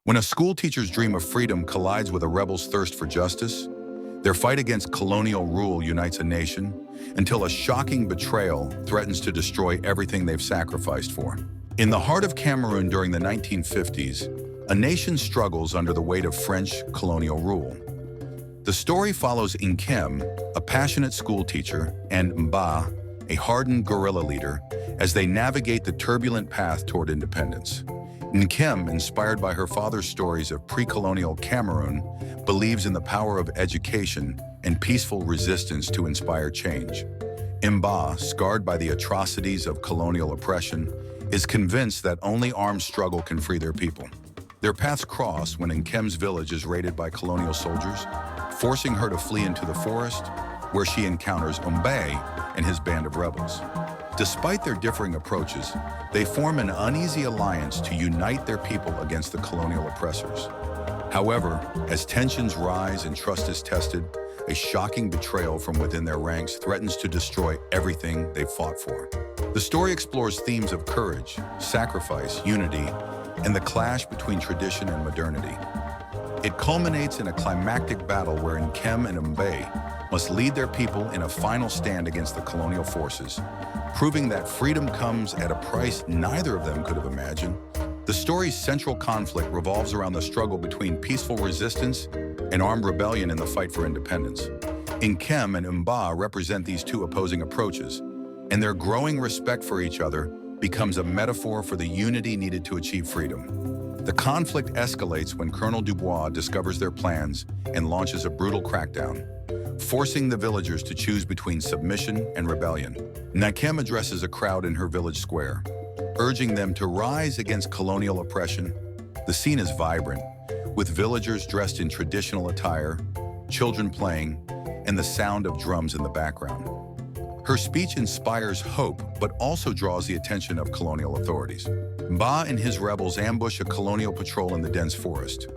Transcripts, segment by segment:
When a school teacher's dream of freedom collides with a rebel's thirst for justice, their fight against colonial rule unites a nation until a shocking betrayal threatens to destroy everything they've sacrificed for. In the heart of Cameroon during the 1950s, a nation struggles under the weight of French colonial rule. The story follows Nkem, a passionate school teacher, and Mba, a hardened guerrilla leader, as they navigate the turbulent path toward independence. Nkem, inspired by her father's stories of pre-colonial Cameroon, believes in the power of education and peaceful resistance to inspire change. Mba, scarred by the atrocities of colonial oppression, is convinced that only armed struggle can free their people. Their paths cross when Nkem's village is raided by colonial soldiers, forcing her to flee into the forest, where she encounters Mbe and his band of rebels. Despite their differing approaches, they form an uneasy alliance to unite their people against the colonial oppressors. However, as tensions rise and trust is tested, a shocking betrayal from within their ranks threatens to destroy everything they've fought for. The story explores themes of courage, sacrifice, unity, and the clash between tradition and modernity. It culminates in a climactic battle where Nkem and Mbe must lead their people in a final stand against the colonial forces, proving that freedom comes at a price neither of them could have imagined. The story's central conflict revolves around the struggle between peaceful resistance and armed rebellion in the fight for independence. Nkem and Mba represent these two opposing approaches, and their growing respect for each other becomes a metaphor for the unity needed to achieve freedom. The conflict escalates when Colonel Dubois discovers their plans and launches a brutal crackdown, forcing the villagers to choose between submission and rebellion. Nkem addresses a crowd in her village square, urging them to rise against colonial oppression. The scene is vibrant, with villagers dressed in traditional attire, children playing, and the sound of drums in the background. Her speech inspires hope, but also draws the attention of colonial authorities. Mba and his rebels ambush a colonial patrol in the dense forest.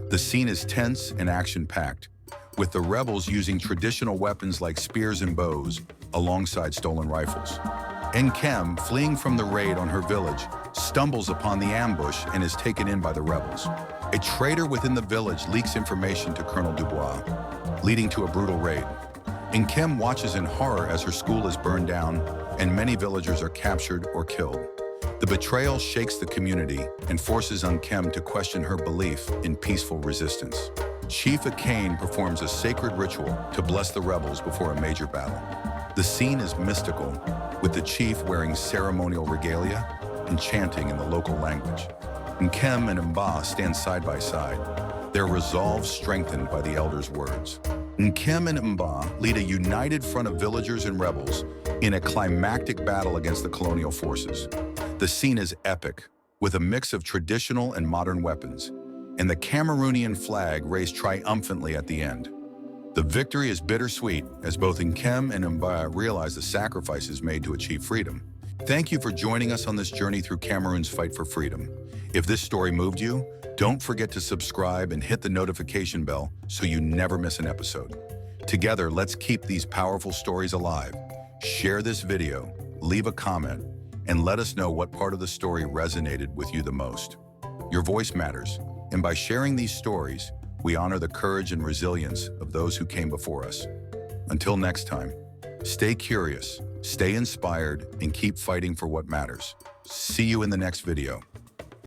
The scene is tense and action-packed, with the rebels using traditional weapons like spears and bows alongside stolen rifles. Nkem, fleeing from the raid on her village, stumbles upon the ambush and is taken in by the rebels. A traitor within the village leaks information to Colonel Dubois, leading to a brutal raid. Nkem watches in horror as her school is burned down and many villagers are captured or killed. The betrayal shakes the community and forces Nkem to question her belief in peaceful resistance. Chief Akane performs a sacred ritual to bless the rebels before a major battle. The scene is mystical, with the chief wearing ceremonial regalia and chanting in the local language. Nkem and Mba stand side by side, their resolve strengthened by the elders' words. Nkem and Mba lead a united front of villagers and rebels in a climactic battle against the colonial forces. The scene is epic, with a mix of traditional and modern weapons, and the Cameroonian flag raised triumphantly at the end. The victory is bittersweet as both Nkem and Mba realize the sacrifices made to achieve freedom. Thank you for joining us on this journey through Cameroon's fight for freedom. If this story moved you, don't forget to subscribe and hit the notification bell so you never miss an episode. Together, let's keep these powerful stories alive. Share this video, leave a comment, and let us know what part of the story resonated with you the most. Your voice matters, and by sharing these stories, we honor the courage and resilience of those who came before us. Until next time, stay curious, stay inspired, and keep fighting for what matters. See you in the next video.